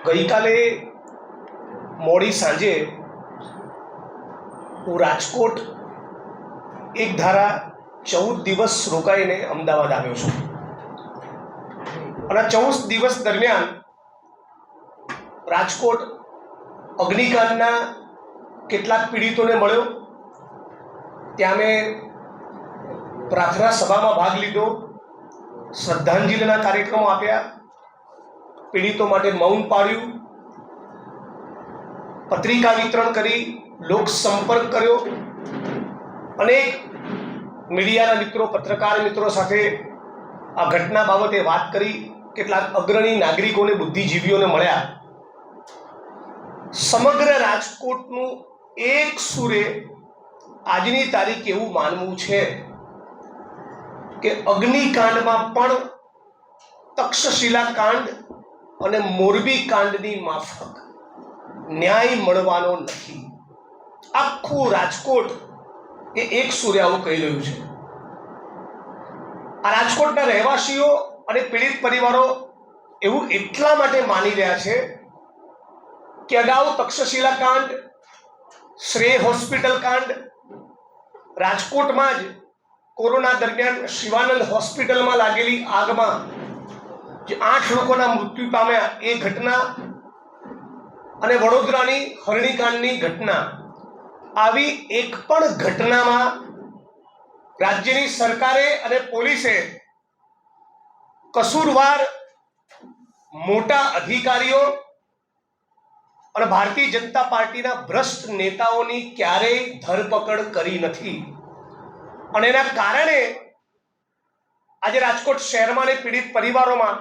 ગઈકાલે મોડી સાંજે હું રાજકોટ એક ધારા 14 દિવસ રોકાઈને અમદાવાદ આવ્યો છું અને 14 દિવસ દરમિયાન રાજકોટ અગ્નિકાંડના કેટલાક પીડિતોને મળ્યો। ત્યાં મેં પ્રાર્થના સભામાં ભાગ લીધો, શ્રદ્ધાંજલિના કાર્યક્રમો આપ્યા, પીડિતો માટે મૌન પાળ્યું, પત્રિકા વિતરણ કરી, લોક સંપર્ક કર્યો, અનેક મીડિયાના મિત્રો, પત્રકાર મિત્રો સાથે આ ઘટના બાબતે વાત કરી, કેટલાક અગ્રણી નાગરિકોને, બુદ્ધિજીવીઓને મળ્યા। સમગ્ર રાજકોટનું એક સુરે આજની તારીખ એવું માનવું છે કે અગ્નિકાંડમાં પણ તક્ષશિલા કાંડ અને મોરબી કાંડની માફક ન્યાય મળવાનો નથી। આખું રાજકોટ એ એક સુરે આવું કહી રહ્યું છે। આ રાજકોટના રહેવાસીઓ અને પીડિત પરિવારો એવું એટલા માટે માની રહ્યા છે કે અગાઉ તક્ષશિલા કાંડ, શ્રેય હોસ્પિટલ કાંડ, રાજકોટમાં જ કોરોના દરમિયાન શિવાનંદ હોસ્પિટલમાં લાગેલી આગમાં જે 8 લોકોના મૃત્યુ પામ્યા એ ઘટના અને વડોદરાની હરણીકાંડની ઘટના, આવી એક પણ ઘટનામાં રાજ્યની સરકારે અને પોલીસે કસૂરવાર મોટા અધિકારીઓ અને ભારતીય જનતા પાર્ટીના ભ્રષ્ટ નેતાઓની ક્યારેય ધરપકડ કરી નથી। અને એના કારણે આજે રાજકોટ શહેરમાં અને પીડિત પરિવારોમાં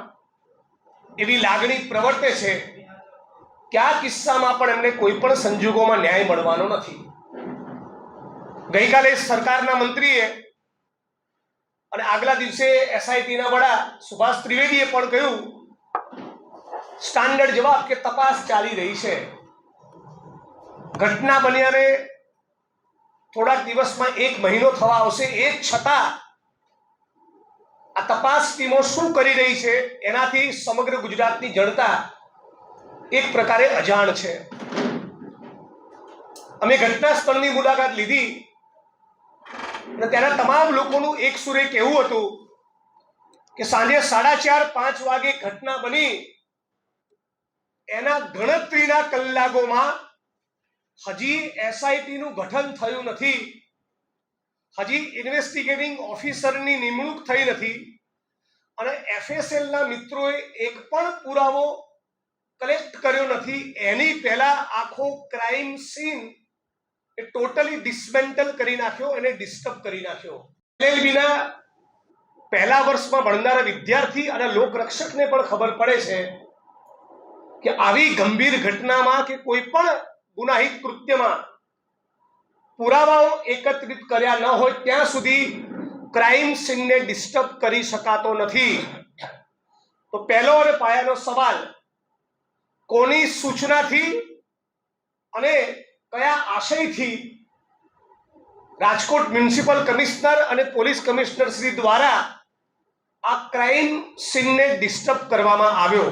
એવી લાગણી પ્રવર્તે છે કે આ કિસ્સામાં પણ એમને કોઈ પણ સંજોગોમાં ન્યાય મળવાનો નથી। ગઈકાલે સરકારના મંત્રીએ અને આગલા દિવસે એસઆઈટીના વડા સુભાષ ત્રિવેદીએ પણ કહ્યું, સ્ટાન્ડર્ડ જવાબ કે તપાસ ચાલી રહી છે। ઘટના બન્યાને થોડાક દિવસમાં 1 મહિનો થવા આવશે, એ છતાં આ તપાસ ટીમો શું કરી રહી છે એનાથી સમગ્ર ગુજરાતની જનતા એક પ્રકારે અજાણ છે। અમે ઘટના સ્થળની મુલાકાત લીધી અને ત્યાંના તમામ લોકોનું એક સુરે કહેવું હતું કે સાંજે 4:30-5 વાગે ઘટના બની, એના ગણતરીના કલાકોમાં હજી એસઆઈટીનું ગઠન થયું નથી, હજી ઇન્વેસ્ટિગેટિંગ ઓફિસરની નિમણૂક થઈ નથી અને એફએસએલના મિત્રોએ એક પણ પુરાવો કલેક્ટ કર્યો નથી। એની પહેલા આખો ક્રાઇમ સીન એ ટોટલી ડિસમેન્ટલ કરી નાખ્યો, એને ડિસ્ટર્બ કરી નાખ્યો। એલએલબીના પહેલા વર્ષમાં ભણનારા વિદ્યાર્થી અને લોકરક્ષકને પણ ખબર પડે છે કે આવી ગંભીર ઘટનામાં કે કોઈ પણ ગુનાહિત કૃત્યમાં પુરાવાઓ એકત્રિત કર્યા ન હોય ત્યાં સુધી ક્રાઇમ સીનને ડિસ્ટર્બ કરી શકાતો નથી। તો પહેલો અને પાયાનો સવાલ, કોની સૂચનાથી અને કયા આશયથી રાજકોટ મ્યુનિસિપલ કમિશનર અને પોલીસ કમિશનર શ્રી દ્વારા આ ક્રાઇમ સીનને ડિસ્ટર્બ કરવામાં આવ્યો?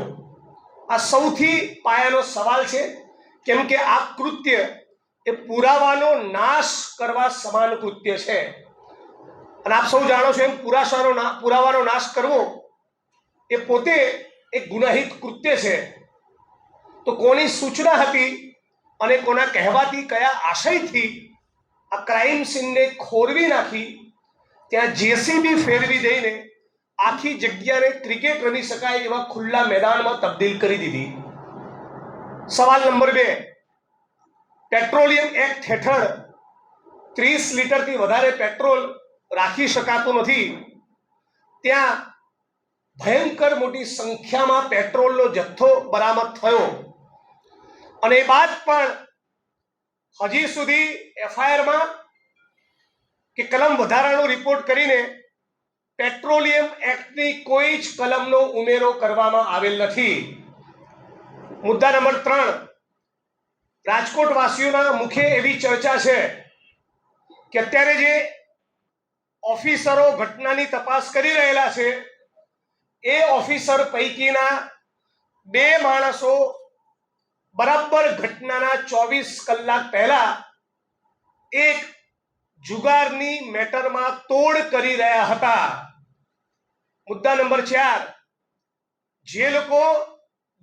આ સૌથી પાયાનો સવાલ છે, કેમ કે આ કૃત્ય એ પુરાવાનો નાશ કરવા સમાન કૃત્ય છે। અને આપ સૌ જાણો છો એમ પુરાવાનો નાશ કરવો એ પોતે એક ગુનાહિત કૃત્ય છે। તો કોની સૂચના હતી અને કોના કહેવાથી, કયા આશયથી આ ક્રાઇમ સીનને ખોરવી નાખી, ત્યાં જેસીબી ફેરવી દઈને આખી જગ્યાને ક્રિકેટ રમી શકાય એવા ખુલ્લા મેદાનમાં તબદીલ કરી દીધી? સવાલ નંબર 2, પેટ્રોલિયમ એક્ટ હેઠળ 30 લીટરથી વધારે પેટ્રોલ રાખી શકાતું નથી, ત્યાં ભયંકર મોટી સંખ્યામાં પેટ્રોલનો જથ્થો બરામદ થયો અને એ બાદ પણ હજી સુધી એફઆઈઆરમાં કે કલમ વધારાનો રિપોર્ટ કરીને પેટ્રોલિયમ એક્ટની કોઈ જ કલમનો ઉમેરો કરવામાં આવેલ નથી। મુદ્દા નંબર 3, રાજકોટ વાસીઓના મુખે એવી ચર્ચા છે કે અત્યારે જે ઓફિસરો ઘટનાની તપાસ કરી રહેલા છે એ ઓફિસર પૈકીના 2 માણસો બરાબર ઘટનાના 24 કલાક પહેલા એક જુગારની મેટરમાં તોડ કરી રહ્યા હતા. મુદ્દા નંબર 4, જે લોકો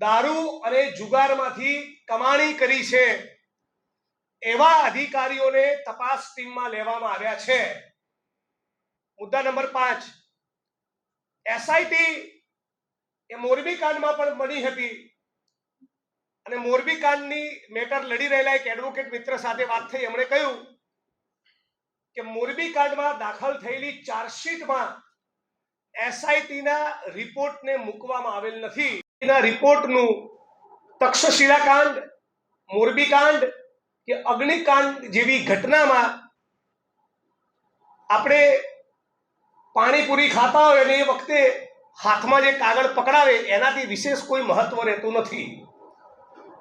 દારૂ અને જુગારમાંથી કમાણી કરી છે એવા અધિકારીઓને તપાસ ટીમમાં લેવામાં આવ્યા છે. મુદ્દા નંબર 5, એસઆઈટી એ મોરબી કાંડમાં પણ બની હતી અને મોરબી કાંડની મેટર લડી રહેલા એક એડવોકેટ મિત્ર સાથે વાત થઈ. એમણે કહ્યું કે મોરબી કાંડમાં દાખલ થયેલી ચાર્જશીટમાં એસઆઈટીના રિપોર્ટને મૂકવામાં આવેલ નથી. એના રિપોર્ટનું તક્ષશિલા કાંડ, મોરબી કાંડ કે અગ્નિકાંડ જેવી ઘટનામાં આપણે પાણીપુરી ખાતા હોય અને એ વખતે હાથમાં જે કાગળ પકડાવે એનાથી વિશેષ કોઈ મહત્વ રહેતું નથી.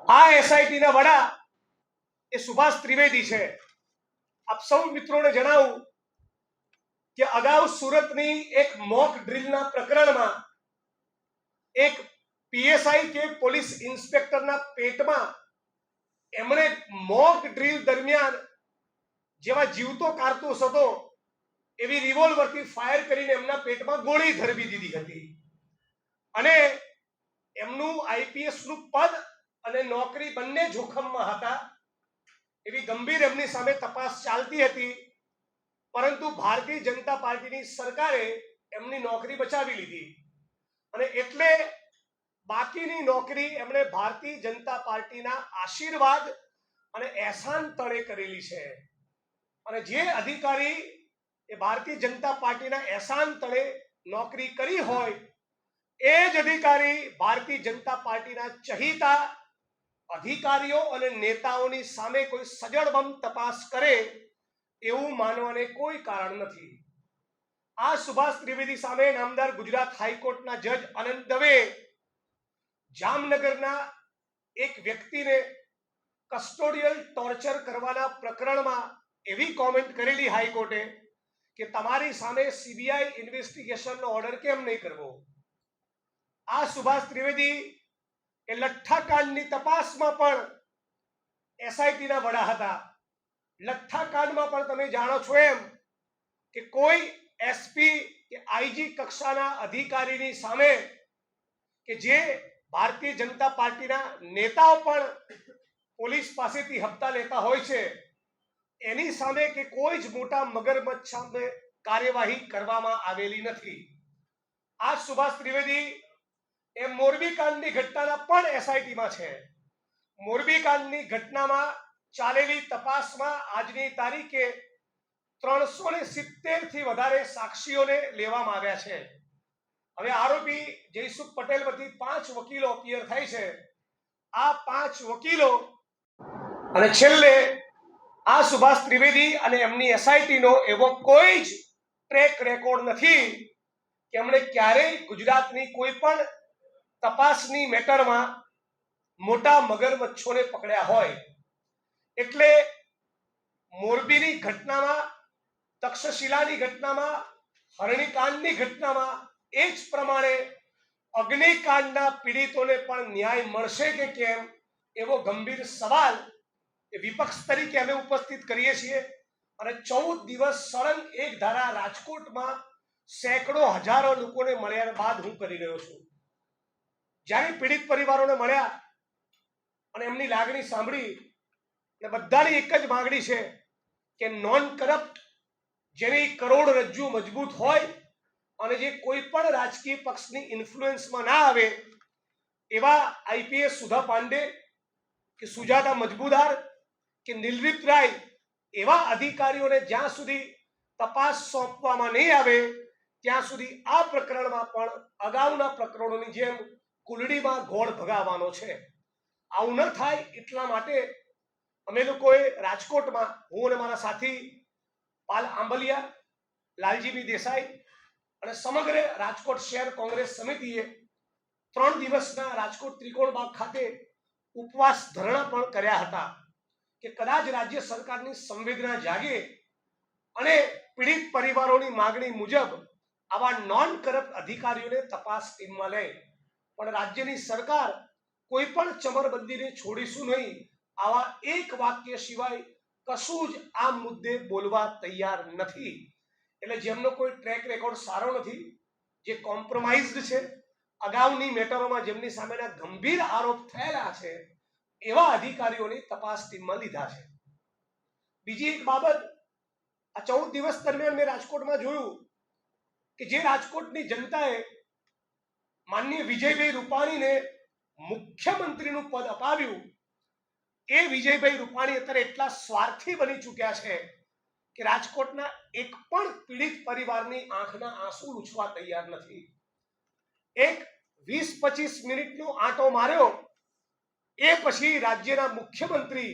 આ એસઆઈટીના વડા એ સુભાષ ત્રિવેદી છે. આપ સૌ મિત્રોને જણાવું કે અગાઉ સુરતની એક મોક ડ્રીલના પ્રકરણમાં એક પીએસઆઈ કે પોલીસ ઇન્સ્પેક્ટરના પેટમાં એમણે મોક ડ્રીલ દરમિયાન જેવા જીવતો કારતૂસ હતો એવી રિવોલ્વરથી ફાયર કરીને એમના પેટમાં ગોળી ધરબી દીધી હતી અને એમનું આઈપીએસનું પદ અને નોકરી બંને જોખમમાં હતા. એવી ગંભીર એમની સામે તપાસ ચાલતી હતી, પરંતુ ભારતીય જનતા પાર્ટીની સરકારે એમની નોકરી બચાવી લીધી અને એટલે બાકીની નોકરી એમણે ભારતીય જનતા પાર્ટીના આશીર્વાદ અને એહસાન તળે કરેલી છે. અને જે અધિકારી એ ભારતીય જનતા પાર્ટીના એહસાન તળે નોકરી કરી હોય એ જ અધિકારી ભારતીય જનતા પાર્ટીના ચહીતા અધિકારીઓ અને નેતાઓની સામે કોઈ સજળબમ તપાસ કરે એવું માનવાને કોઈ કારણ નથી. આ સુભાષ ત્રિવેદી સામે નામદાર ગુજરાત હાઈકોર્ટના જજ અનંત દવે જામનગરના એક વ્યક્તિને કસ્ટોડિયલ ટોર્ચર કરવાના પ્રકરણમાં એવી કોમેન્ટ કરેલી હાઈકોર્ટે કે તમારી સામે સીબીઆઈ ઇન્વેસ્ટિગેશનનો ઓર્ડર કેમ નહીં કરવો. આ સુભાષ ત્રિવેદી એ લઠ્ઠાકાંડની તપાસમાં પણ એસઆઈટીના વડા હતા. લઠ્ઠાકાંડમાં પણ તમે જાણો છો એમ કે કોઈ એસપી કે આઈજી કક્ષાના અધિકારીની સામે કે જે ભારતીય જનતા પાર્ટીના નેતાઓ પણ પોલીસ પાસેથી હપ્તા લેતા હોય છે એની સામે કે કોઈ જ મોટા મગરમચ્છ સામે કાર્યવાહી કરવામાં આવેલી નથી. આ સુભાષ ત્રિવેદી એ મોરબી કાંડની ઘટનાના પણ એસઆઈટીમાં છે. મોરબી કાંડની ઘટનામાં ચાલેલી તપાસમાં આજની તારીખે 370 થી વધારે સાક્ષીઓને લેવામાં આવ્યા છે. હવે આરોપી જયસુખ પટેલ વતી 5 વકીલો અપિયર થાય છે. આ 5 વકીલો અને છેલ્લે આ સુભાષ ત્રિવેદી અને એમની એસઆઈટીનો એવો કોઈ જ ટ્રેક રેકોર્ડ નથી કે એમણે ક્યારેય ગુજરાતની કોઈ પણ તપાસની મેટરમાં મોટા મગરમચ્છોને પકડ્યા હોય. એટલે મોરબીની ઘટનામાં, તક્ષશિલાની ઘટનામાં, હરણીકાંડની ઘટનામાં એ જ પ્રમાણે અગ્નિકાંડના પીડિતોને પણ ન્યાય મળશે કે કેમ એવો ગંભીર સવાલ એ વિપક્ષ તરીકે અમે ઉપસ્થિત કરીએ છીએ. અને 14 દિવસ સળંગ એક ધારા રાજકોટમાં સેંકડો હજારો લોકોને મળ્યા બાદ હું કરી રહ્યો છું. જ્યારે પીડિત પરિવારોને મળ્યા અને એમની લાગણી સાંભળી અને બધાની એક જ માંગણી છે કે નોન કરપ્ટ, જેની કરોડરજ્જુ મજબૂત હોય અને જે કોઈ પણ રાજકીય પક્ષની ઇન્ફ્લુઅન્સમાં ના આવે એવા આઈપીએસ સુધા પાંડે કે સુજાતા મજબૂદાર કે નિલરિત રાય એવા અધિકારીઓને જ્યાં સુધી તપાસ સોંપવામાં નહીં આવે ત્યાં સુધી આ પ્રકરણમાં પણ અગાઉના પ્રકરણોની જેમ કુલડીમાં ઘોડ ભગાવવાનો છે. આવું ન થાય એટલા માટે અમે લોકોએ રાજકોટમાં, હું અને મારા સાથી પાલ આંબલિયા, લાલજીભાઈ દેસાઈ અને સમગ્ર રાજકોટ શહેર કોંગ્રેસ સમિતિએ 3 દિવસના રાજકોટ ત્રિકોણબાગ ખાતે ઉપવાસ ધરણા પણ કર્યા હતા કે કદાચ રાજ્ય સરકારની સંવેદના જાગે અને પીડિત પરિવારોની માગણી મુજબ આવા નોન કરપ્ટ અધિકારીઓને તપાસ ટીમમાં લે. પણ રાજ્યની સરકાર કોઈ પણ ચમરબંધીને છોડીશું નહીં, આવા એક વાક્ય સિવાય કશું જ આ મુદ્દે બોલવા તૈયાર નથી. એટલે જેમનો કોઈ ટ્રેક રેકોર્ડ સારો નથી, જે કોમ્પ્રોમાઇઝડ છે, અગાઉની મેટરોમાં જેમની સામેના ગંભીર આરોપ થયેલા છે, એવા અધિકારીઓની તપાસ ટીમમાં લીધા છે. બીજી એક બાબત, આ 14 દિવસ દરમિયાન મેં રાજકોટમાં જોયું કે જે રાજકોટની જનતાએ માનનીય વિજયભાઈ રૂપાણીને મુખ્યમંત્રીનું પદ અપાવ્યું, એ વિજયભાઈ રૂપાણી અત્યારે એટલા સ્વાર્થી બની ચૂક્યા છે કે રાજકોટના એક પણ પીડિત પરિવારની આંખના આંસુ લૂછવા તૈયાર નથી. એક 20-25 મિનિટનો આંટો માર્યો, એ પછી રાજ્યના મુખ્યમંત્રી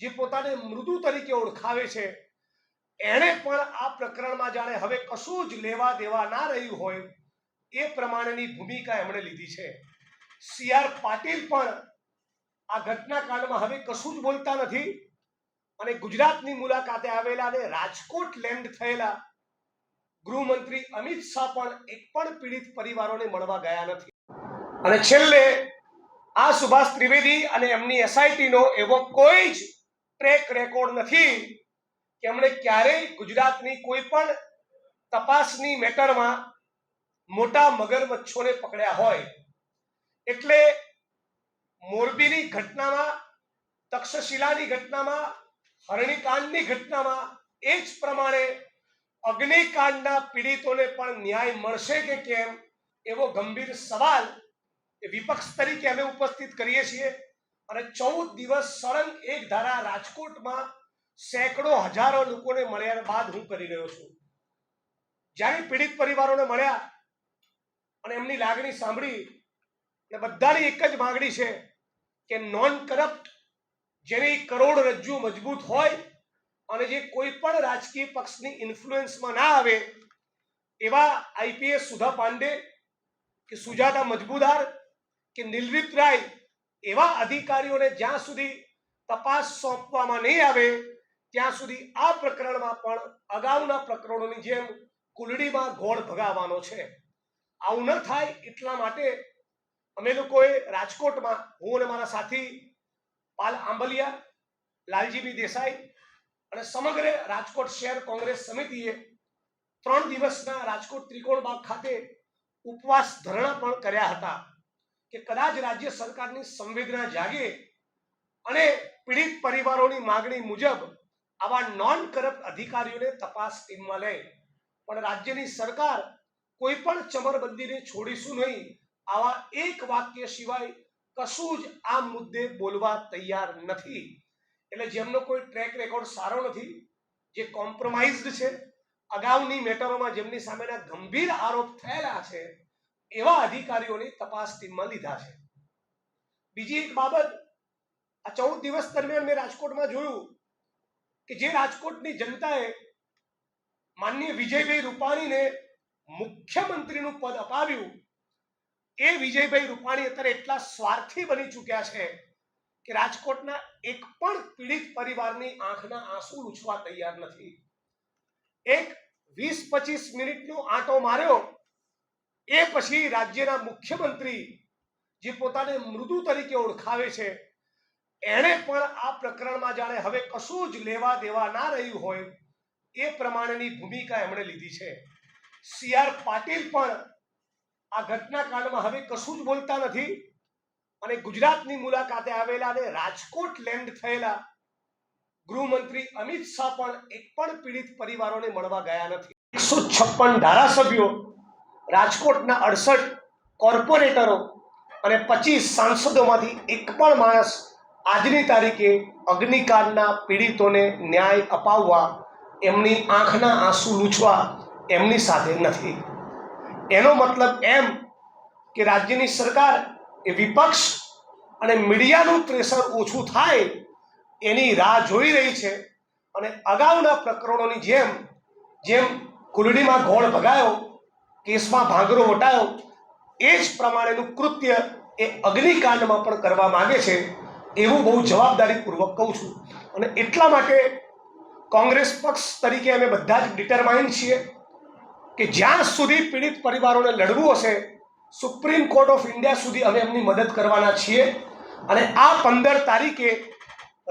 જે પોતાને મૃદુ તરીકે ઓળખાવે છે, એણે પણ આ પ્રકરણમાં જાણે હવે કશું જ લેવા દેવા ના રહ્યું હોય એ પ્રમાણેની ભૂમિકા એમણે લીધી છે. CR પાટીલ પણ આ ઘટનાકાંડમાં હવે કશું જ બોલતા નથી અને ગુજરાતની મુલાકાતે આવેલા અને રાજકોટ લેન્ડ થયેલા ગૃહમંત્રી અમિત શાહ પણ એક પણ પીડિત પરિવારોને મળવા ગયા નથી. અને છેલ્લે આ સુભાષ ત્રિવેદી અને એમની SITનો એવો કોઈ જ ટ્રેક રેકોર્ડ નથી કે એમણે ક્યારેય ગુજરાતની કોઈ પણ તપાસની મેટરમાં મોટા મગરમચ્છોને પકડ્યા હોય. એટલે મોરબીની ઘટનામાં, તક્ષશિલાની ઘટનામાં, હરણીકાંડની ઘટનામાં એ જ પ્રમાણે અગ્નિકાંડના પીડિતોને પણ ન્યાય મળશે કે કેમ એવો ગંભીર સવાલ એ વિપક્ષ તરીકે અમે ઉપસ્થિત કરીએ છીએ. અને 14 દિવસ સળંગ એક ધારા રાજકોટમાં સેંકડો હજારો લોકોને મળ્યા બાદ હું કરી રહ્યો છું. જ્યારે પીડિત પરિવારોને મળ્યા અને એમની લાગણી સાંભળી, અને બધાની એક જ માંગણી છે કે નોન કરપ્ટ, જેની કરોડરજ્જુ મજબૂત હોય અને જે કોઈ પણ રાજકીય પક્ષની ઇન્ફ્લુઅન્સમાં ના આવે, એવા IPS સુધા પાંડે કે સુજાતા મજબૂદાર કે નિલરિત રાય, એવા અધિકારીઓને જ્યાં સુધી તપાસ સોંપવામાં નહીં આવે ત્યાં સુધી આ પ્રકરણમાં પણ અગાઉના પ્રકરણોની જેમ કુલડીમાં ગોળ ભગાવવાનો છે. આવું ન થાય એટલા માટે અમે લોકોએ રાજકોટમાં, હું અને મારા સાથી પાલ આંબલિયા, લાલજીબી દેસાઈ અને સમગ્ર રાજકોટ શહેર કોંગ્રેસ સમિતિએ 3 દિવસના રાજકોટ ત્રિકોણબાગ ખાતે ઉપવાસ ધરણા પણ કર્યા હતા કે કદાચ રાજ્ય સરકારની સંવેદના જાગે અને પીડિત પરિવારોની માંગણી મુજબ આવા નોન કરપ્ટ અધિકારીઓને તપાસ ટીમમાં લે. પણ રાજ્યની સરકાર કોઈ પણ ચમરબંધીને છોડીશું નહીં, આવા એક વાક્ય સિવાય કશું જ આ મુદ્દે બોલવા તૈયાર નથી. એટલે જેમનો કોઈ ટ્રેક રેકોર્ડ સારો નથી, જે કોમ્પ્રોમાઇઝડ છે, અગાઉની મેટરોમાં જેમની સામેના ગંભીર આરોપ થયેલા છે, એવા અધિકારીઓની તપાસ ટીમમાં લીધા છે. બીજી એક બાબત, આ 14 દિવસ દરમિયાન મેં રાજકોટમાં જોયું કે જે રાજકોટની જનતાએ માનનીય વિજયભાઈ રૂપાણીને મુખ્યમંત્રીનું પદ અપાવ્યું, એ વિજયભાઈ રૂપાણી અત્યારે એટલા સ્વાર્થી બની ચૂક્યા છે કે રાજકોટના એક પણ પીડિત પરિવારની આંખના આંસુ લૂછવા તૈયાર નથી. એક 20-25 મિનિટનો આંટો માર્યો, એ પછી રાજ્યના મુખ્યમંત્રી જે પોતાને મૃદુ તરીકે ઓળખાવે છે, એણે પણ આ પ્રકરણમાં જાણે હવે કશું જ લેવા દેવા ના રહ્યું હોય એ પ્રમાણેની ભૂમિકા એમણે લીધી છે. CR પાટીલ પણ આ ઘટનાકાંડમાં હવે કશું જ બોલતા નથી અને ગુજરાતની મુલાકાતે આવેલા અને રાજકોટ લેન્ડ થયેલા ગૃહમંત્રી અમિત શાહ પણ એક પણ પીડિત પરિવારોને મળવા ગયા નથી. 156 ધારાસભ્યો, રાજકોટના 68 કોર્પોરેટરો અને 25 સાંસદોમાંથી એક પણ માણસ આજની તારીખે અગ્નિકાંડના પીડિતોને ન્યાય અપાવવા, એમની આંખના આંસુ લૂછવા એમની સાથે નથી. એનો મતલબ એમ કે રાજ્યની સરકાર એ વિપક્ષ અને મીડિયાનું પ્રેશર ઓછું થાય એની રાહ જોઈ રહી છે અને અગાઉના પ્રકરણોની જેમ કુલડીમાં ગોળ ભગાયો, કેસમાં ભાંગરો વટાયો, એ જ પ્રમાણેનું કૃત્ય એ અગ્નિકાંડમાં પણ કરવા માંગે છે, એવું બહુ જવાબદારીપૂર્વક કહું છું. અને એટલા માટે કોંગ્રેસ પક્ષ તરીકે અમે બધા જ ડિટરમાઇન્ડ છીએ કે જ્યાં સુધી પીડિત પરિવારોને લડવું હશે સુપ્રીમ કોર્ટ ઓફ ઇન્ડિયા સુધી અમે એમની મદદ કરવાના છીએ. અને આ 15 તારીખે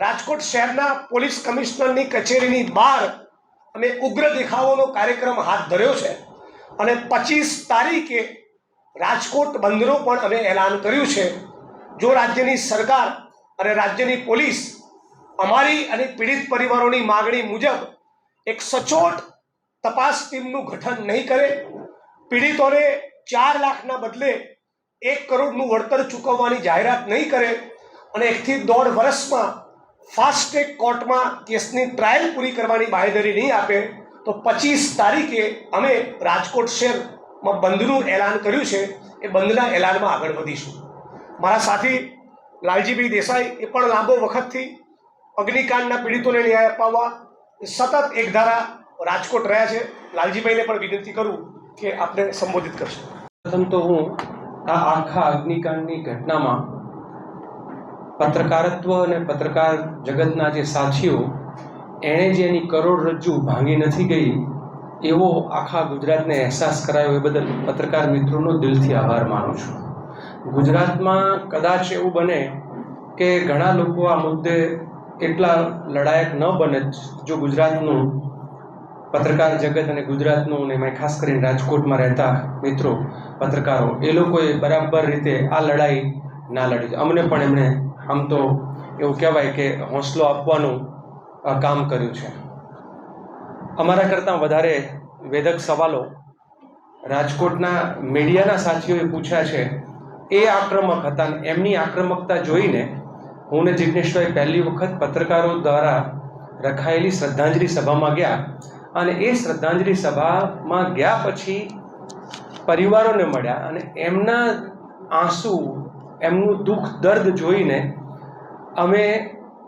રાજકોટ શહેરના પોલીસ કમિશનરની કચેરીની બહાર અમે ઉગ્ર દેખાવોનો કાર્યક્રમ હાથ ધર્યો છે. અને 25 તારીખે રાજકોટ બંધનો પણ અમે એલાન કર્યું છે. જો રાજ્યની સરકાર અને રાજ્યની પોલીસ અમારી અને પીડિત પરિવારોની માગણી મુજબ એક સચોટ તપાસ ટીમનું ગઠન નહીં કરે, પીડિતોને 4 લાખના બદલે 1 કરોડનું વળતર ચૂકવવાની જાહેરાત નહીં કરે અને 1 થી 1.5 વર્ષમાં ફાસ્ટ ટ્રેક કોર્ટમાં કેસની ટ્રાયલ પૂરી કરવાની બાંહેધરી નહીં આપે તો 25 તારીખે અમે રાજકોટ શહેરમાં બંધનું એલાન કર્યું છે. એ બંધના એલાનમાં આગળ વધીશું. મારા સાથી લાલજીભાઈ દેસાઈ એ પણ લાંબો વખતથી અગ્નિકાંડના પીડિતોને ન્યાય અપાવવા સતત એકધારા રાજકોટ રહ્યા છે. લાલજીભાઈને પણ વિનંતી કરું કે આપને સંબોધિત કરશો. પ્રથમ તો હું આ આખા અગ્નિકાંડની ઘટનામાં પત્રકારત્વ અને પત્રકાર જગતના જે સાથીઓ એણે જે એની કરોડરજ્જુ ભાંગી નથી ગઈ એવો આખા ગુજરાતને અહેસાસ કરાયો એ બદલ પત્રકાર મિત્રોનો દિલથી આભાર માનું છું. ગુજરાતમાં કદાચ એવું બને કે ઘણા લોકો આ મુદ્દે એટલા લડાયક ન બને જો ગુજરાતનું પત્રકાર જગત અને ગુજરાતનું અને એમાં ખાસ કરીને રાજકોટમાં રહેતા મિત્રો પત્રકારો એ લોકોએ બરાબર રીતે આ લડાઈ ના લડી. અમને પણ એમણે આમ તો એવું કહેવાય કે હોંસલો આપવાનું કામ કર્યું છે. અમારા કરતાં વધારે વેધક સવાલો રાજકોટના મીડિયાના સાથીઓએ પૂછ્યા છે. એ આક્રમક હતા અને એમની આક્રમકતા જોઈને હું ને જિગ્નેશભાઈ પહેલી વખત પત્રકારો દ્વારા રખાયેલી શ્રદ્ધાંજલિ સભામાં ગયા અને એ શ્રદ્ધાંજલિ સભામાં ગયા પછી પરિવારોને મળ્યા અને એમના આંસુ, એમનું દુઃખ દર્દ જોઈને અમે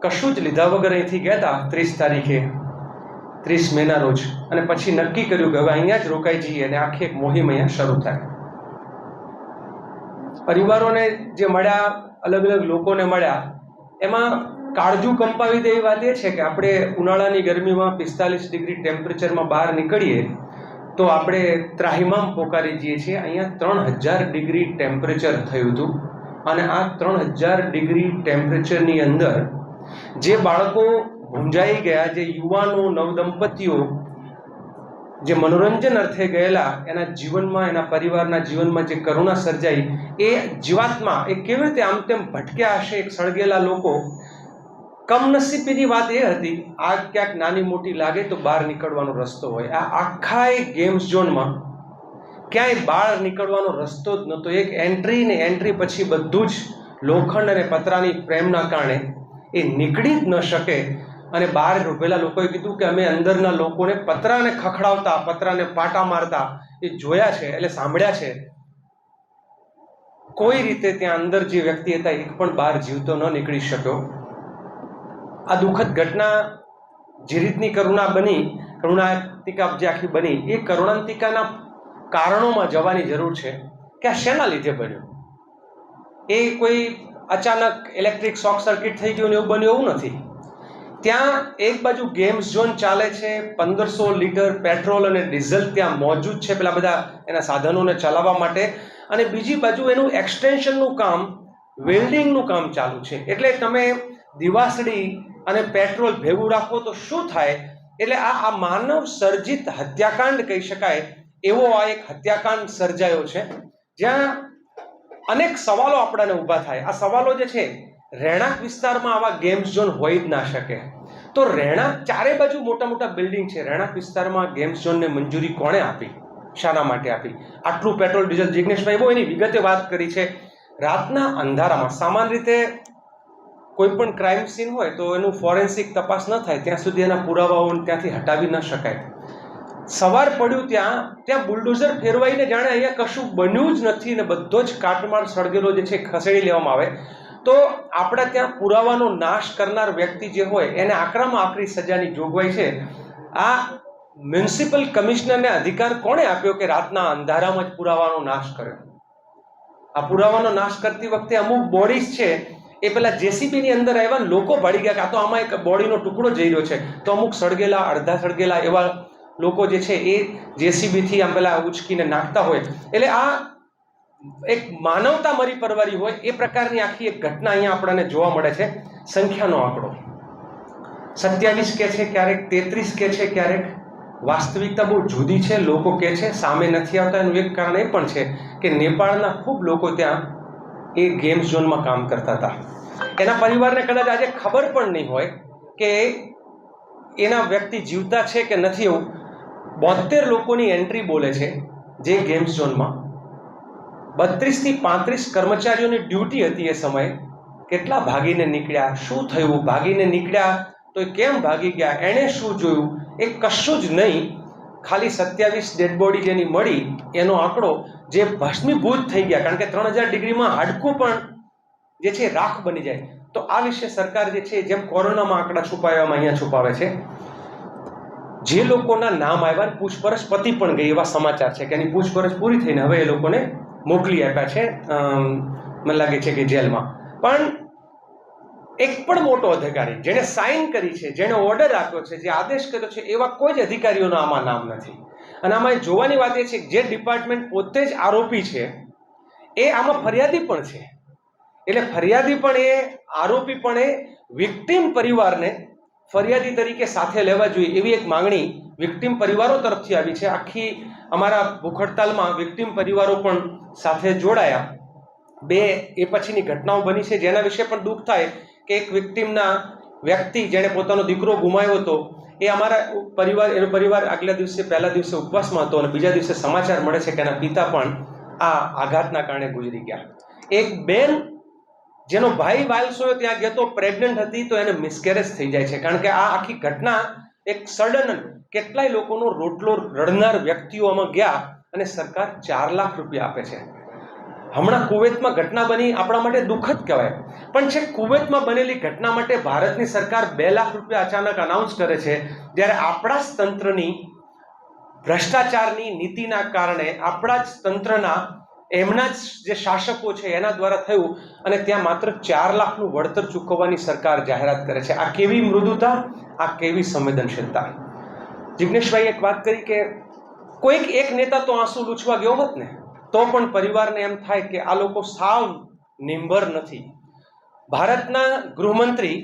કશું જ લીધા વગર અહીંથી ગયા હતા 30 તારીખે 30 મેના રોજ. અને પછી નક્કી કર્યું કે હવે અહીંયા જ રોકાઈ જઈએ અને આખી એક મોહિમ અહીંયા શરૂ થાય. પરિવારોને જે મળ્યા, અલગ અલગ લોકોને મળ્યા, એમાં કાળજું કંપાવી દે એવી વાત એ છે કે આપણે ઉનાળાની ગરમીમાં 45 ડિગ્રી ટેમ્પરેચરમાં બહાર નીકળીએ તો આપણે ત્રાહિમામ પોકારી જઈએ છીએ. અહીંયા 3000 ડિગ્રી ટેમ્પરેચર થયું હતું અને આ 3000 ડિગ્રી ટેમ્પરેચરની અંદર જે બાળકો ભૂંજાઈ ગયા, જે યુવાનો, નવદંપતીઓ જે મનોરંજન અર્થે ગયેલા, એના જીવનમાં, એના પરિવારના જીવનમાં જે કરુણા સર્જાઈ, એ જીવાત્મા એ કેવી રીતે આમ તેમ ભટક્યા હશે એક સળગેલા લોકો. કમનસીબીની વાત એ હતી આગ ક્યાંક નાની મોટી લાગે તો બહાર નીકળવાનો રસ્તો હોય. આ આખા એક ગેમ્સ ઝોનમાં ક્યાંય બહાર નીકળવાનો રસ્તો જ નહોતો. એક એન્ટ્રી ને એન્ટ્રી પછી બધું જ લોખંડ અને પતરાની ફ્રેમના કારણે એ નીકળી જ ન શકે. અને બહાર ઉભેલા લોકોએ કીધું કે અમે અંદરના લોકોને પતરાને ખખડાવતા, પતરાને પાટા મારતા એ જોયા છે, એટલે સાંભળ્યા છે. કોઈ રીતે ત્યાં અંદર જે વ્યક્તિ હતા એક પણ બહાર જીવતો ન નીકળી શક્યો. આ દુઃખદ ઘટના જે રીતની કરુણા બની, કરુણાંતિકા જે આખી બની, એ કરુણાંતિકાના કારણોમાં જવાની જરૂર છે કે આ શેના લીધે બન્યું. એ કોઈ અચાનક ઇલેક્ટ્રિક શોક સર્કિટ થઈ ગયું ને એવું બન્યું એવું નથી. ત્યાં એક બાજુ ગેમ્સ ઝોન ચાલે છે, 1500 લીટર પેટ્રોલ અને ડીઝલ ત્યાં મોજૂદ છે પેલા બધા એના સાધનોને ચલાવવા માટે, અને બીજી બાજુ એનું એક્સટેન્શનનું કામ, વેલ્ડિંગનું કામ ચાલુ છે. એટલે તમે દિવાસળી અને પેટ્રોલ ભેગું રાખો તો શું થાય. એટલે આ માનવ સર્જિત હત્યાકાંડ કહી શકાય એવો આ એક હત્યાકાંડ સર્જાયો છે, જ્યાં અનેક સવાલો આપણને ઊભા થાય. આ સવાલો જે છે, રહેણાંક વિસ્તારમાં આવા ગેમ્સ ઝોન હોય જ ના શકે. તો રહેણાંક ચારે બાજુ મોટા મોટા બિલ્ડિંગ છે, રહેણાંક વિસ્તારમાં ગેમ્સ ઝોનને મંજૂરી કોણે આપી, શાના માટે આપી? આટલું પેટ્રોલ ડીઝલ, જિગ્નેશભાઈ બહુ એની વિગતે વાત કરી છે. રાતના અંધારામાં સામાન્ય રીતે કોઈ પણ ક્રાઇમ સીન હોય તો એનું ફોરેન્સિક તપાસ ન થાય ત્યાં સુધી એના પુરાવાઓ ત્યાંથી હટાવી ન શકાય. સવાર પડ્યું ત્યાં બુલડોઝર ફેરવાઈને જાણે અહીંયા કશું બન્યું જ નથી ને બધો જ કાટમાળ સળગેલો જે છે ખસેડી લેવામાં આવે તો આપણે ત્યાં પુરાવાનો નાશ કરનાર વ્યક્તિ જે હોય એને આકરામાં આકરી સજાની જોગવાઈ છે. આ મ્યુનિસિપલ કમિશનરને અધિકાર કોણે આપ્યો કે રાતના અંધારામાં જ પુરાવાનો નાશ કર્યો? આ પુરાવાનો નાશ કરતી વખતે અમુક બોડીઝ છે એ પેલા જેસીબીની અંદર આવ્યા, લોકો ભાડી ગયા કે આ તો આમાં એક બોડીનો ટુકડો જઈ રહ્યો છે, તો અમુક સળગેલા, અડધા સળગેલા એવા લોકો જે છે એ જેસીબીથી આમ પેલા ઉચકીને નાખતા હોય. એટલે આ એક માનવતા મરી પરવારી હોય એ પ્રકારની આખી એક ઘટના અહીંયા આપણને જોવા મળે છે. સંખ્યાનો આંકડો 27 કે છે, ક્યારેક 33 કે છે, ક્યારેક વાસ્તવિકતા બહુ જુદી છે. લોકો કે છે સામે નથી આવતા. એનું એક કારણ એ પણ છે કે નેપાળના ખૂબ લોકો ત્યાં એ ગેમ ઝોનમાં કામ કરતા હતા. એના પરિવારને કદાચ આજે ખબર પણ નહીં હોય કે એના વ્યક્તિ જીવતા છે કે નથી. એવું 72 લોકોની એન્ટ્રી બોલે છે જે ગેમ્સ ઝોનમાં. 32 થી 35 કર્મચારીઓની ડ્યુટી હતી એ સમયે. કેટલા ભાગીને નીકળ્યા, શું થયું, ભાગીને નીકળ્યા તો એ કેમ ભાગી ગયા, એણે શું જોયું, એ કશું જ નહીં. ખાલી 27 ડેડ બોડી જેની મળી એનો આંકડો જે ભસ્મીભૂત થઈ ગયા, કારણ કે 3000 ડિગ્રીમાં હાડકું પણ જે છે રાખ બની જાય. તો આ વિશે સરકાર જે છે જેમ કોરોનામાં આંકડા છુપાવવામાં અહીંયા છુપાવે છે. જે લોકોના નામ આવ્યા પૂછપરછ પતી પણ ગઈ એવા સમાચાર છે કે એની પૂછપરછ પૂરી થઈને હવે એ લોકોને મોકલી આપ્યા છે, મને લાગે છે કે જેલમાં. પણ એક પણ મોટો અધિકારી જેણે સાઇન કરી છે, જેણે ઓર્ડર આપ્યો છે, જે આદેશ કર્યો છે, એવા કોઈ જ અધિકારીઓના આમાં નામ નથી. અને આમાં જોવાની વાત એ છે કે જે ડિપાર્ટમેન્ટ પોતે જ આરોપી છે એ આમાં ફરિયાદી પણ છે. એટલે ફરિયાદી પણ એ, આરોપી પણ એ, વિક્ટિમ પરિવારને ફરિયાદી તરીકે સાથે લેવા જોઈએ એવી એક માંગણી વિક્ટિમ પરિવારો તરફથી આવી છે. આખી અમારા ભૂખ હડતાલમાં વિક્ટિમ પરિવારો પણ સાથે જોડાયા. 2 એ પછીની ઘટનાઓ બની છે જેના વિશે પણ દુઃખ થાય કે એક વિક્ટિમના વ્યક્તિ જેણે પોતાનો દીકરો ગુમાવ્યો હતો એ અમારા એનો પરિવાર આગલા દિવસે, પહેલા દિવસે ઉપવાસમાં હતો અને બીજા દિવસે સમાચાર મળે છે કે એના પિતા પણ આ આઘાતના કારણે ગુજરી ગયા. એક બેન જેનો ભાઈ વાલસોયો ત્યાં ગયો તો પ્રેગ્નન્ટ હતી તો એને મિસકેરેજ થઈ જાય છે. કારણ કે આ આખી ઘટના એક સડન કેટલાય લોકોનો રોટલો રડનાર વ્યક્તિઓ આમાં ગયા અને સરકાર 4 લાખ રૂપિયા આપે છે. હમણાં કુવૈતમાં ઘટના બની, આપણા માટે દુઃખદ કહેવાય, પણ છે કુવૈતમાં બનેલી ઘટના માટે ભારતની સરકાર 2 લાખ રૂપિયા અચાનક અનાઉન્સ કરે છે, જ્યારે આપણા જ તંત્રની ભ્રષ્ટાચારની નીતિના કારણે આપણા જ તંત્રના એમના જ જે શાસકો છે એના દ્વારા થયું અને ત્યાં માત્ર 4 લાખનું વળતર ચૂકવવાની સરકાર જાહેરાત કરે છે. આ કેવી મૃદુતા, આ કેવી સંવેદનશીલતા. જિગ્નેશભાઈ એક વાત કરી કે કોઈક એક નેતા તો આંસુ લૂછવા ગયો હોત ને તો પણ પરિવારને એમ થાય કે આ લોકો સાવ નિંભર નથી. ભારતના ગૃહમંત્રી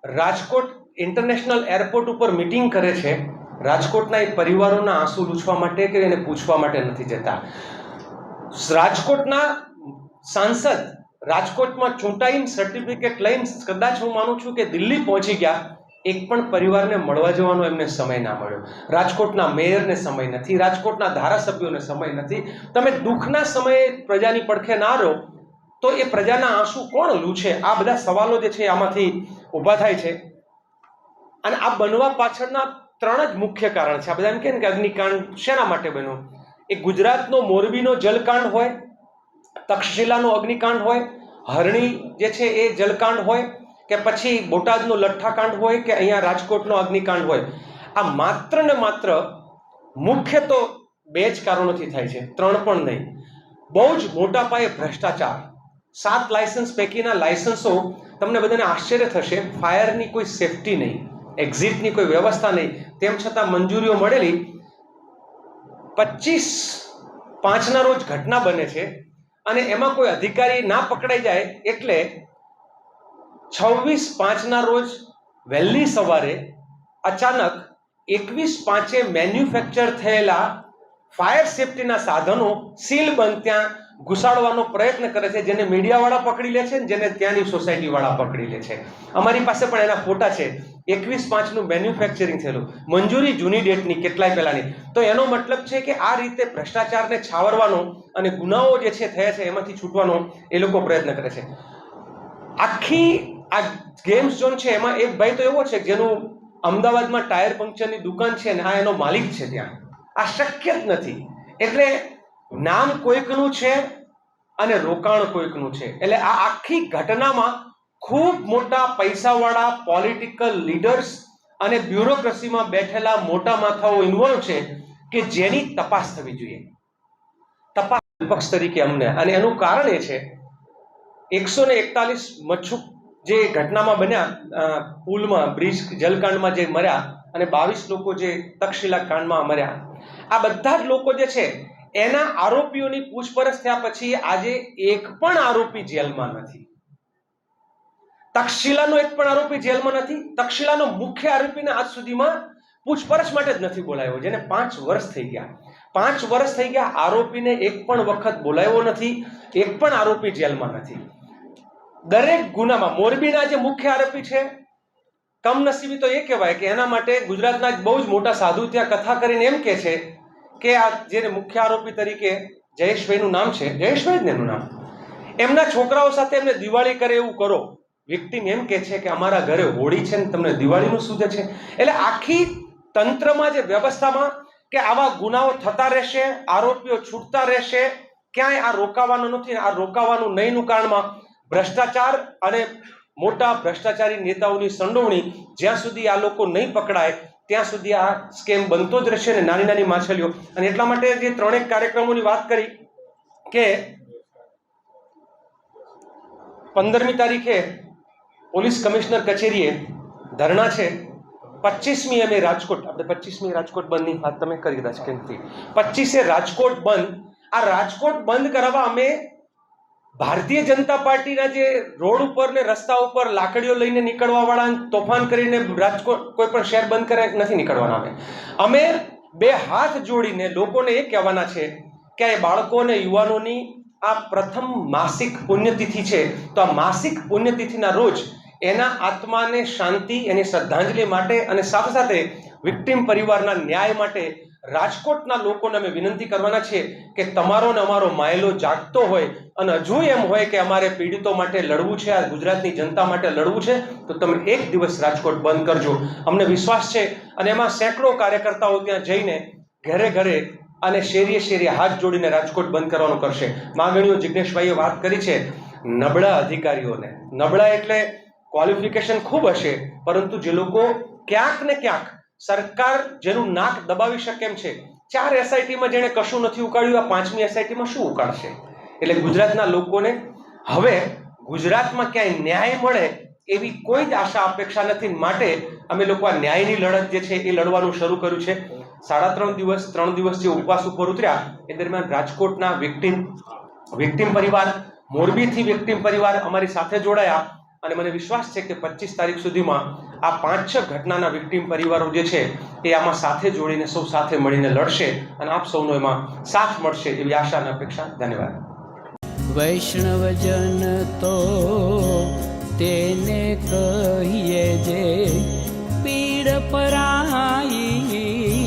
રાજકોટ ઇન્ટરનેશનલ એરપોર્ટ ઉપર મીટિંગ કરે છે. રાજકોટના એ પરિવારોના આંસુ લૂછવા માટે કે એને પૂછવા માટે નથી જતા. રાજકોટના સાંસદ રાજકોટમાં ચૂંટાઈને સર્ટિફિકેટ લઈને કદાચ હું માનું છું કે દિલ્હી પહોંચી ગયા, એક પણ પરિવારને મળવા જવાનો એમને સમય ના મળ્યો. રાજકોટના મેયરને સમય નથી, રાજકોટના ધારાસભ્યોને સમય નથી. તમે દુઃખના સમયે પ્રજાની પડખે ના રહો તો એ પ્રજાના આંસુ કોણ લૂછે? આ બધા સવાલો જે છે આમાંથી ઊભા થાય છે. અને આ બનવા પાછળના 3 જ મુખ્ય કારણ છે. આ બધા એમ કહે ને કે અગ્નિકાંડ શેના માટે બન્યો? એ ગુજરાતનો મોરબીનો જલકાંડ હોય, તક્ષશિલાનો અગ્નિકાંડ હોય, હરણી જે છે એ જલકાંડ હોય, કે પછી બોટાદનો લઠ્ઠાકાંડ હોય, કે અહીંયા રાજકોટનો અગ્નિકાંડ હોય. આ માત્ર ને માત્ર મુખ્ય તો 2 જ કારણોથી થાય છે, 3 પણ નહીં. બહુ જ મોટા પાયે ભ્રષ્ટાચાર. 7 લાયસન્સ પૈકીના લાયસન્સો, તમને બધાને આશ્ચર્ય થશે, ફાયરની કોઈ સેફટી નહીં, એક્ઝિટની કોઈ વ્યવસ્થા નહીં, તેમ છતાં મંજૂરીઓ મળેલી. 25/5ના રોજ ઘટના બને છે અને એમાં કોઈ અધિકારી ના પકડાઈ જાય એટલે 26/5ના રોજ વહેલી સવારે અચાનક 21/5એ મેન્યુફેક્ચર થયેલા ફાયર સેફટીના સાધનો સીલબંધ ત્યાં ઘુસાડવાનો પ્રયત્ન કરે છે, જેને મીડિયાવાળા પકડી લે છે, જેને ત્યાંની સોસાયટીવાળા પકડી લે છે. અમારી પાસે પણ એના ફોટા છે. 21/5નું મેન્યુફેક્ચરિંગ થયેલું, મંજૂરી જૂની ડેટની, કેટલાય પહેલાની. તો એનો મતલબ છે કે આ રીતે ભ્રષ્ટાચારને છાવરવાનો અને ગુનાઓ જે છે થયા છે એમાંથી છૂટવાનો એ લોકો પ્રયત્ન કરે છે. આખી આ ગેમ્સ ઝોન છે એમાં એક ભાઈ તો એવો છે જેનું અમદાવાદમાં ટાયર પંક્ચરની દુકાન છે અને આ એનો માલિક છે ત્યાં. આ શક્ય જ નથી. એટલે નામ કોઈકનું છે અને રોકાણ કોઈકનું છે. એટલે આ આખી ઘટનામાં ખૂબ મોટા પૈસાવાળા પોલિટિકલ લીડર્સ અને બ્યુરોક્રસીમાં બેઠેલા મોટા માથાઓ ઇન્વોલ્વ છે કે જેની તપાસ થવી જોઈએ. તપાસ વિપક્ષ તરીકે અમને, અને એનું કારણ એ છે 141 મચ્છુક જે ઘટનામાં બન્યા, પુલમાં બ્રિજ જલકાંડમાં જે મર્યા અને 22 લોકો જે તક્ષશિલા કાંડમાં મર્યા, આ બધા જ લોકો જે છે એના આરોપીઓની પૂછપરછ થયા પછી આજે એક પણ આરોપી જેલમાં નથી. તક્ષશિલાનો એક પણ આરોપી જેલમાં નથી. તક્ષશિલાનો મુખ્ય આરોપીને આજ સુધીમાં પૂછપરછ માટે જ નથી બોલાયો, જેને 5 વર્ષ થઈ ગયા. 5 વર્ષ થઈ ગયા, આરોપીને એક પણ વખત બોલાવ્યો નથી, એક પણ આરોપી જેલમાં નથી. દરેક ગુનામાં મોરબીના જે મુખ્ય આરોપી છે, કમનસીબી તો એ કહેવાય કે એના માટે ગુજરાતના બહુ જ મોટા સાધુ ત્યાં કથા કરીને એમ કહે છે કે આ જે મુખ્ય આરોપી તરીકે જયેશભાઈનું નામ છે, જયેશભાઈ જ ને એનું નામ, એમના છોકરાઓ સાથે એમને દિવાળી કરે એવું કરો. વિક્ટિમ એમ કહે છે કે અમારા ઘરે હોળી છે ને તમને દિવાળીનું શું છે. એટલે આખી તંત્રમાં જે વ્યવસ્થામાં કે આવા ગુનાઓ થતા રહેશે, આરોપીઓ છૂટતા રહેશે, ક્યાંય આ રોકાવાનું નથી. આ રોકાવાનું નહીંનું કારણમાં ભ્રષ્ટાચાર અને મોટા ભ્રષ્ટાચારી નેતાઓની સંડોવણી, જ્યાં સુધી આ લોકો નહીં પકડાય ત્યાં સુધી આ સ્કેમ બનતો જ રહેશે ને નાની નાની માછલીઓ. અને એટલા માટે જે 3 કાર્યક્રમોની વાત કરી કે 15મી તારીખે પોલીસ કમિશનર કચેરીએ ધરણા છે, 25મી અમે રાજકોટ, આપણે 25મી રાજકોટ બંધની વાત તમે કરી કદાચ કેમથી, 25એ રાજકોટ બંધ. આ રાજકોટ બંધ કરાવવા અમે ભારતીય જનતા પાર્ટીના જે રોડ ઉપર ને રસ્તા ઉપર લાકડીઓ લઈને નીકળવા વાળા, તોફાન કરીને રાજકોટ કોઈ પણ શહેર બંધ કરે નથી નીકળવાના. અમે 2 હાથ જોડીને લોકોને એ કહેવાના છે કે આ બાળકો અને યુવાનોની આ પ્રથમ માસિક પુણ્યતિથિ છે, તો આ માસિક પુણ્યતિથિના રોજ એના આત્માને શાંતિ, એની શ્રદ્ધાંજલિ માટે અને સાથે સાથે વિક્ટિમ પરિવારના ન્યાય માટે રાજકોટના લોકોને અમે વિનંતી કરવાના છીએ કે તમારો ને અમારો માયલો જાગતો હોય અને હજુ એમ હોય કે અમારે પીડિતો માટે લડવું છે, આ ગુજરાતની જનતા માટે લડવું છે, તો તમે એક દિવસ રાજકોટ બંધ કરજો. અમને વિશ્વાસ છે. અને એમાં સેંકડો કાર્યકર્તાઓ ત્યાં જઈને ઘરે ઘરે અને શેરીએ શેરીએ હાથ જોડીને રાજકોટ બંધ કરવાનું કરશે. માગણીઓ જિગ્નેશભાઈએ વાત કરી છે. નબળા અધિકારીઓને, નબળા એટલે ક્વોલિફિકેશન ખૂબ હશે, પરંતુ જે લોકો ક્યાંક ને ક્યાંક સરકાર જેનું નાક દબાવી શકે એમ છે. 4 SITમાં જેણે કશું નથી ઉકાળ્યું, આ 5મી SITમાં શું ઉકાળશે? એટલે ગુજરાતના લોકોને હવે ગુજરાતમાં ક્યાંય ન્યાય મળે એવી કોઈ જ આશા અપેક્ષા નથી. માટે અમે લોકો આ ન્યાયની લડત જે છે એ લડવાનું શરૂ કર્યું છે. 3.5 દિવસ 3 દિવસ જે ઉપવાસ ઉપર ઉતર્યા એ દરમિયાન રાજકોટના વિક્ટિમ પરિવાર, મોરબીથી વિક્ટિમ પરિવાર અમારી સાથે જોડાયા. અને મને વિશ્વાસ છે કે 25 તારીખ સુધીમાં આ 5-6 ઘટનાના વિક્ટિમ પરિવારો જે છે એ આમાં સાથે જોડીને સૌ સાથે મળીને લડશે અને આપ સૌનો એમાં સાથ મળશે એવી આશા અને અપેક્ષા. ધન્યવાદ. વૈષ્ણવજન તો તેને કહીએ જે પીડ પરાઈ